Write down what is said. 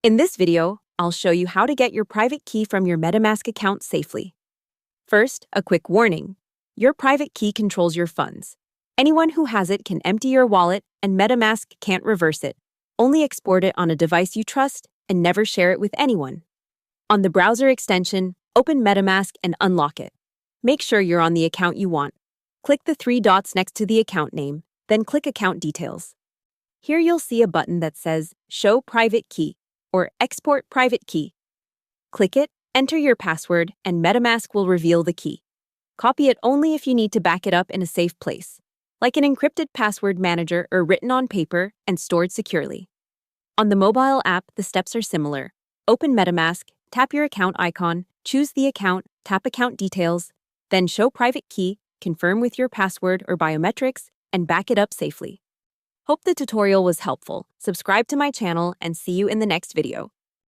In this video, I'll show you how to get your private key from your MetaMask account safely. First, a quick warning. Your private key controls your funds. Anyone who has it can empty your wallet, and MetaMask can't reverse it. Only export it on a device you trust and never share it with anyone. On the browser extension, open MetaMask and unlock it. Make sure you're on the account you want. Click the three dots next to the account name, then click Account Details. Here you'll see a button that says Show Private Key or Export Private Key. Click it, enter your password, and MetaMask will reveal the key. Copy it only if you need to back it up in a safe place, like an encrypted password manager or written on paper and stored securely. On the mobile app, the steps are similar. Open MetaMask, tap your account icon, choose the account, tap Account Details, then Show Private Key, confirm with your password or biometrics, and back it up safely. Hope the tutorial was helpful. Subscribe to my channel and see you in the next video.